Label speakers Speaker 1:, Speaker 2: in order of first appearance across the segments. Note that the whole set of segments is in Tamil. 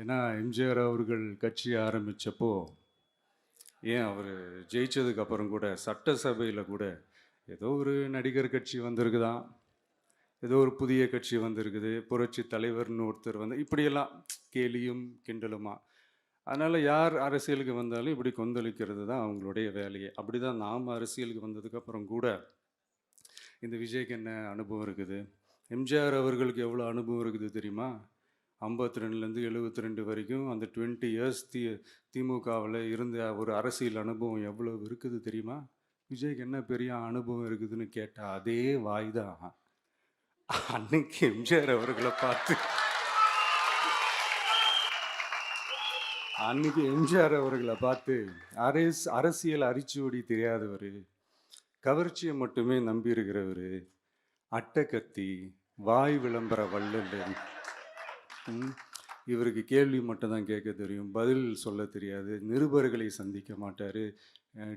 Speaker 1: ஏன்னா எம்ஜிஆர் அவர்கள் கட்சி ஆரம்பித்தப்போ, ஏன் அவர் ஜெயிச்சதுக்கு அப்புறம் கூட சட்டசபையில் கூட ஏதோ ஒரு நடிகர் கட்சி வந்திருக்குதான், ஏதோ ஒரு புதிய கட்சி வந்திருக்குது, புரட்சி தலைவர்னு ஒருத்தர் வந்து இப்படியெல்லாம் கேலியும் கிண்டலுமா. அதனால் யார் அரசியலுக்கு வந்தாலும் இப்படி கொந்தளிக்கிறது தான் அவங்களுடைய வேலையே. அப்படி தான் நாம் அரசியலுக்கு வந்ததுக்கப்புறம் கூட இந்த விஜய்க்கு என்ன அனுபவம் இருக்குது, எம்ஜிஆர் அவர்களுக்கு எவ்வளோ அனுபவம் இருக்குது தெரியுமா? 52லேருந்து 72 வரைக்கும் அந்த 20 இயர்ஸ் திமுகவில் இருந்த ஒரு அரசியல் அனுபவம் எவ்வளோ இருக்குது தெரியுமா? விஜய்க்கு என்ன பெரிய அனுபவம் இருக்குதுன்னு கேட்டால் அதே வாய் தான். அன்னைக்கு எம்ஜிஆர் அவர்களை பார்த்து அரசியல் அரிச்சுவடி தெரியாதவர், கவர்ச்சியை மட்டுமே நம்பி இருக்கிறவர், அட்டக்கத்தி, வாய் விளம்பர வள்ளல், இவருக்கு கேள்வி மட்டும்தான் கேட்க தெரியும், பதில் சொல்ல தெரியாது, நிருபர்களை சந்திக்க மாட்டார்,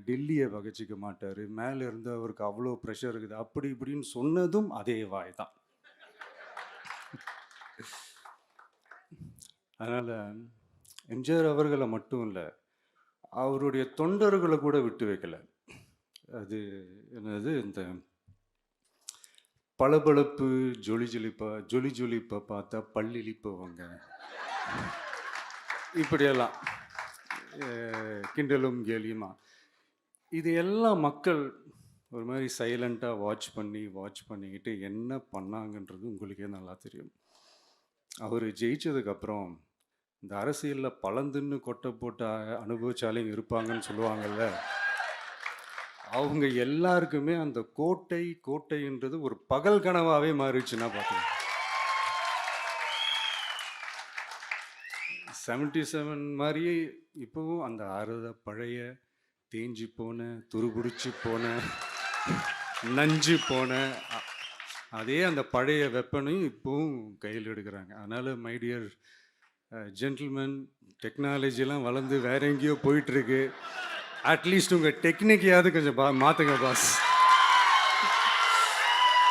Speaker 1: டெல்லியை வகிச்சிக்க மாட்டார், மேலே இருந்து அவருக்கு அவ்வளோ ப்ரெஷர் இருக்குது, அப்படி இப்படின்னு சொன்னதும் அதே வாய் தான். அதனால் எம்ஜிஆர் அவர்களை மட்டும் இல்லை, அவருடைய தொண்டர்களை கூட விட்டு வைக்கல. அது என்னது, இந்த பளபளப்பு ஜொலி ஜொலிப்பை பார்த்தா பல்லிழிப்பவங்க, இப்படியெல்லாம் கிண்டலும் கேலியுமா, இது எல்லாம் மக்கள் ஒரு மாதிரி சைலண்ட்டாக வாட்ச் பண்ணிக்கிட்டு என்ன பண்ணாங்கன்றது உங்களுக்கே நல்லா தெரியும். அவர் ஜெயிச்சதுக்கப்புறம் இந்த அரசியலில் பழந்துன்னு கொட்டை போட்ட அனுபவிச்சாலையும் இருப்பாங்கன்னு சொல்லுவாங்கள்ல, அவங்க எல்லாருக்குமே அந்த கோட்டைன்றது ஒரு பகல் கனவாகவே மாறிடுச்சுன்னா பார்த்துங்க. 77 மாதிரியே இப்போவும் அந்த பழைய தேஞ்சி போன, துருபிடிச்சி போன, நஞ்சு போன அதே அந்த பழைய வெப்பனையும் இப்போவும் கையில் எடுக்கிறாங்க. அதனால் மை டியர் ஜென்டில்மேன், டெக்னாலஜிலாம் வளர்ந்து வேற எங்கேயோ போயிட்டுருக்கு, அட்லீஸ்ட் உங்கள் டெக்னிக்கையாவது கொஞ்சம் மாற்றுங்க பாஸ்.